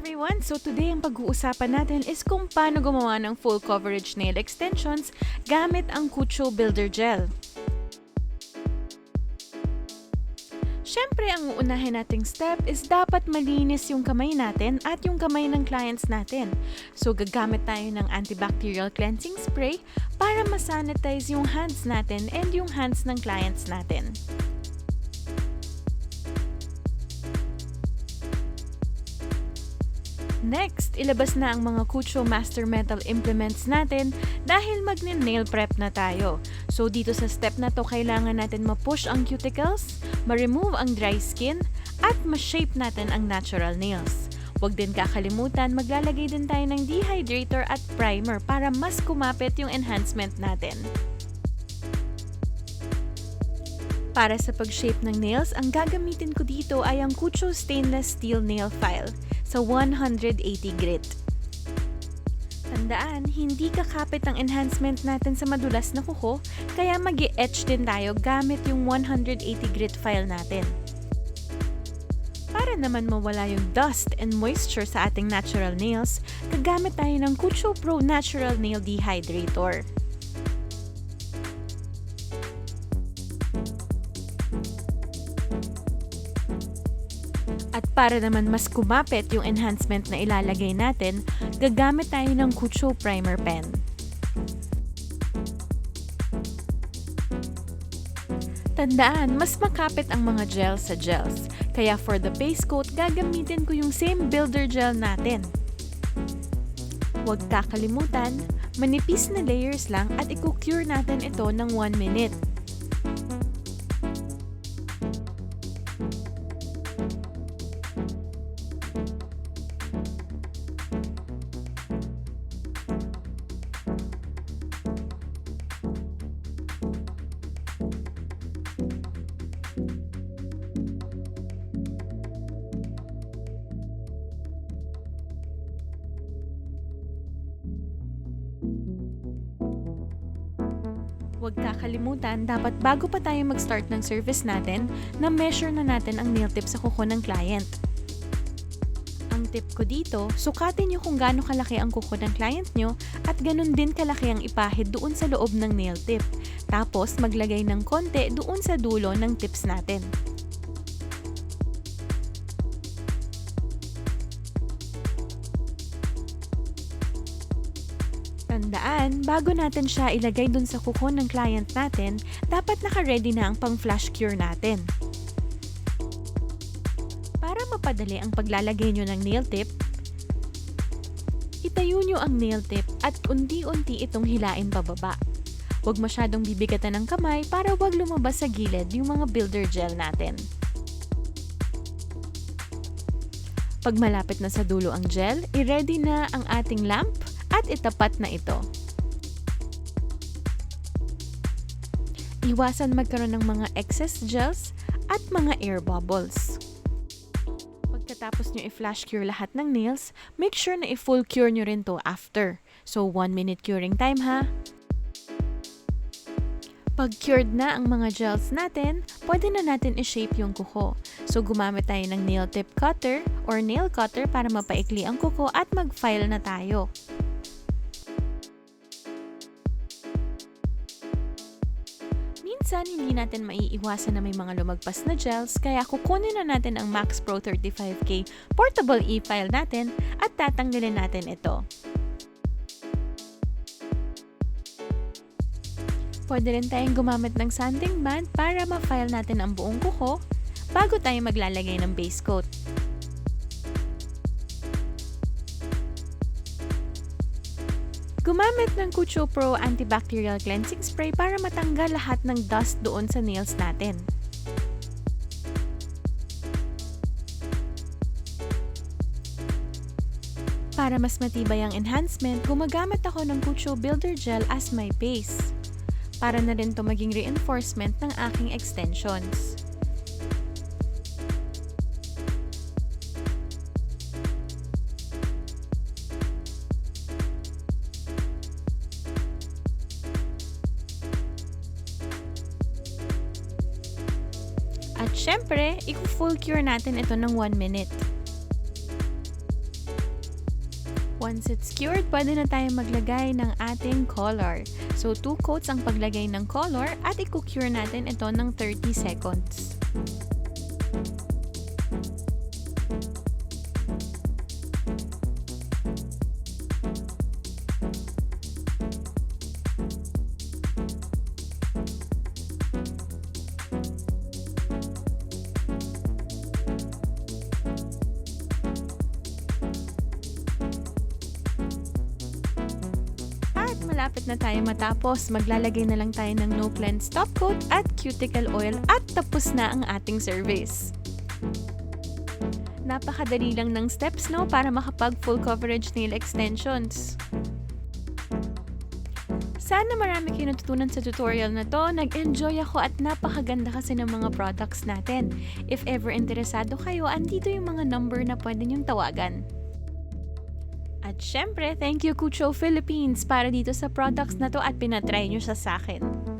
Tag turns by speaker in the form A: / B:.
A: everyone! So today ang pag-uusapan natin is kung paano gumawa ng full coverage nail extensions gamit ang Cuccio Builder Gel. Siyempre, ang uunahin nating step is dapat malinis yung kamay natin at yung kamay ng clients natin. So gagamit tayo ng antibacterial cleansing spray para masanitize yung hands natin and yung hands ng clients natin. Next, ilabas na ang mga Cuccio Master Metal implements natin dahil magne-nail prep na tayo. So dito sa step na to, kailangan natin ma-push ang cuticles, ma-remove ang dry skin, at ma-shape natin ang natural nails. Huwag din kakalimutan, maglalagay din tayo ng dehydrator at primer para mas kumapit yung enhancement natin. Para sa pag-shape ng nails, ang gagamitin ko dito ay ang Cuccio Stainless Steel Nail File sa 180 grit. Tandaan, hindi kakapit ang enhancement natin sa madulas na kuko, kaya mag-etch din tayo gamit yung 180 grit file natin. Para naman mawala yung dust and moisture sa ating natural nails, gagamit tayo ng Cuccio Pro Natural Nail Dehydrator. At para naman mas kumapit yung enhancement na ilalagay natin, gagamit tayo ng Cuccio Primer Pen. Tandaan, mas makapit ang mga gel sa gels. Kaya for the base coat, gagamitin ko yung same builder gel natin. Huwag kakalimutan, manipis na layers lang at i-cure natin ito ng 1 minute. Huwag kakalimutan, dapat bago pa tayo mag-start ng service natin, na measure na natin ang nail tip sa kuko ng client. Ang tip ko dito, sukatin nyo kung gaano kalaki ang kuko ng client nyo at ganun din kalaki ang ipahid doon sa loob ng nail tip. Tapos maglagay ng konti doon sa dulo ng tips natin. Tandaan, bago natin siya ilagay dun sa kuko ng client natin, dapat naka-ready na ang pang-flash cure natin. Para mapadali ang paglalagay nyo ng nail tip, itayo nyo ang nail tip at unti-unti itong hilain pababa. Huwag masyadong bibigatan ng kamay para huwag lumabas sa gilid yung mga builder gel natin. Pag malapit na sa dulo ang gel, i-ready na ang ating lamp at itapat na ito. Iwasan magkaroon ng mga excess gels at mga air bubbles. Pagkatapos nyo i-flash cure lahat ng nails, make sure na i-full cure nyo rin to after. So 1 minute curing time ha. Pag cured na ang mga gels natin, pwede na natin i-shape yung kuko. So gumamit tayo ng nail tip cutter or nail cutter para mapaikli ang kuko at mag-file na tayo. Minsan, hindi natin maiiwasan na may mga lumagpas na gels, kaya kukunin na natin ang Max Pro 35K portable e-file natin at tatanggalin natin ito. Pwede rin tayong gumamit ng sanding band para ma-file natin ang buong kuko bago tayo maglalagay ng base coat. Gumamit ng Cuccio Pro Antibacterial Cleansing Spray para matanggal lahat ng dust doon sa nails natin. Para mas matibay ang enhancement, gumagamit ako ng Cuccio Builder Gel as my base. Para na rin to maging reinforcement ng aking extensions. At syempre, i-full cure natin ito ng 1 minute. Once it's cured, pwede na tayo maglagay ng ating color. So 2 coats ang paglagay ng color at i-cure natin ito ng 30 seconds. Malapit na tayo matapos, maglalagay na lang tayo ng no cleanse top coat at cuticle oil at tapos na ang ating service. Napakadali lang ng steps, no, para makapag full coverage nail extensions. Sana marami kayo natutunan sa tutorial na to. Nag-enjoy ako at napakaganda kasi ng mga products natin. If ever interesado kayo, andito yung mga number na pwede niyong tawagan. At syempre, thank you Cuccio Philippines para dito sa products na to at pinatry nyo siya sa akin.